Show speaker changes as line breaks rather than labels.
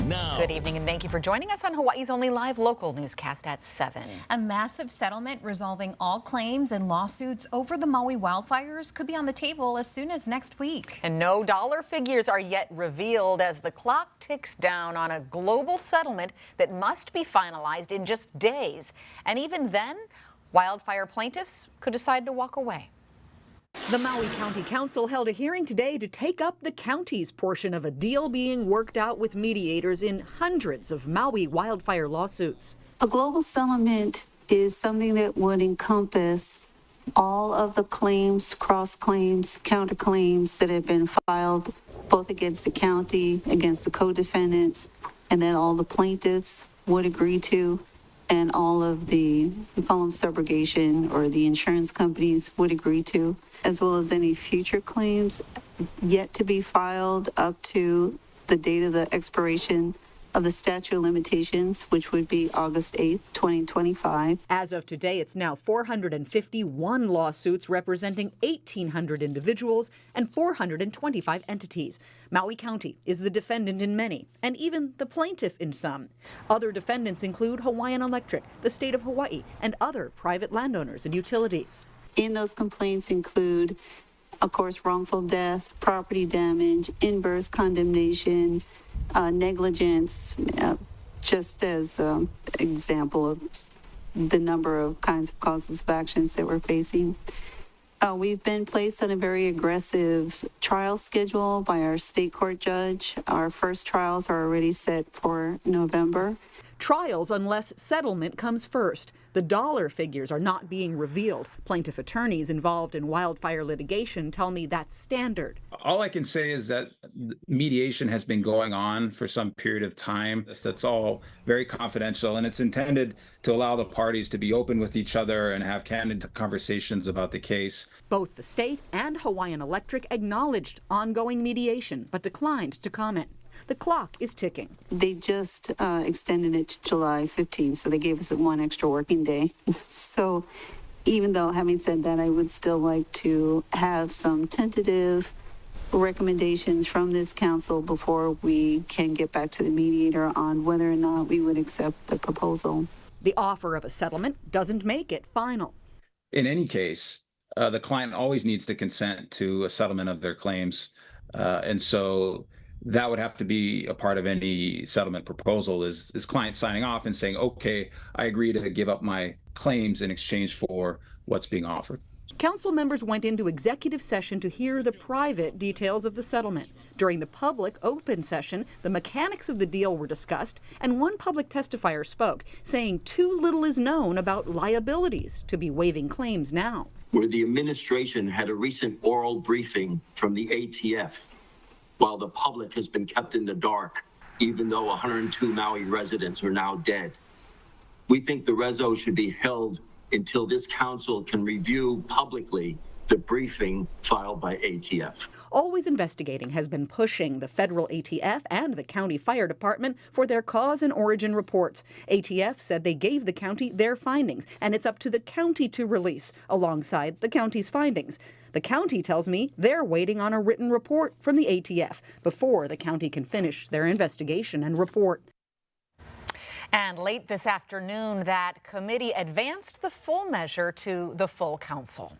now.
Good evening and thank you for joining us on Hawaii's only live local newscast at 7.
A massive settlement resolving all claims and lawsuits over the Maui wildfires could be on the table as soon as next week.
And no dollar figures are yet revealed as the clock ticks down on a global settlement that must be finalized in just days. And even then, wildfire plaintiffs could decide to walk away.
The Maui County Council held a hearing today to take up the county's portion of a deal being worked out with mediators in hundreds of Maui wildfire lawsuits.
A global settlement is something that would encompass all of the claims, cross-claims, counterclaims that have been filed both against the county, against the co-defendants, and then all the plaintiffs would agree to, and all of the, we call them subrogation, or the insurance companies would agree to, as well as any future claims yet to be filed up to the date of the expiration of the statute of limitations, which would be August 8th, 2025.
As of today, it's now 451 lawsuits representing 1,800 individuals and 425 entities. Maui County is the defendant in many, and even the plaintiff in some. Other defendants include Hawaiian Electric, the state of Hawaii, and other private landowners and utilities.
In those complaints include, of course, wrongful death, property damage, inverse condemnation, negligence, just as an example of the number of kinds of causes of actions that we're facing. We've been placed on a very aggressive trial schedule by our state court judge. Our first trials are already set for November.
Trials unless settlement comes first. The dollar figures are not being revealed. Plaintiff attorneys involved in wildfire litigation tell me that's standard.
All I can say is that mediation has been going on for some period of time. That's all very confidential, and it's intended to allow the parties to be open with each other and have candid conversations about the case.
Both the state and Hawaiian Electric acknowledged ongoing mediation, but declined to comment. The clock is ticking.
They just extended it to July 15th, so they gave us one extra working day. So even though, having said that, I would still like to have some tentative recommendations from this council before we can get back to the mediator on whether or not we would accept the proposal.
The offer of a settlement doesn't make it final.
In any case, the client always needs to consent to a settlement of their claims, and so that would have to be a part of any settlement proposal is client signing off and saying, okay, I agree to give up my claims in exchange for what's being offered.
Council members went into executive session to hear the private details of the settlement. During the public open session, the mechanics of the deal were discussed, and one public testifier spoke, saying too little is known about liabilities to be waiving claims now.
Where the administration had a recent oral briefing from the ATF, while the public has been kept in the dark, even though 102 Maui residents are now dead. We think the reso should be held until this council can review publicly the briefing filed by ATF.
Always Investigating has been pushing the federal ATF and the county fire department for their cause and origin reports. ATF said they gave the county their findings, and it's up to the county to release alongside the county's findings. The county tells me they're waiting on a written report from the ATF before the county can finish their investigation and report.
And late this afternoon, that committee advanced the full measure to the full council.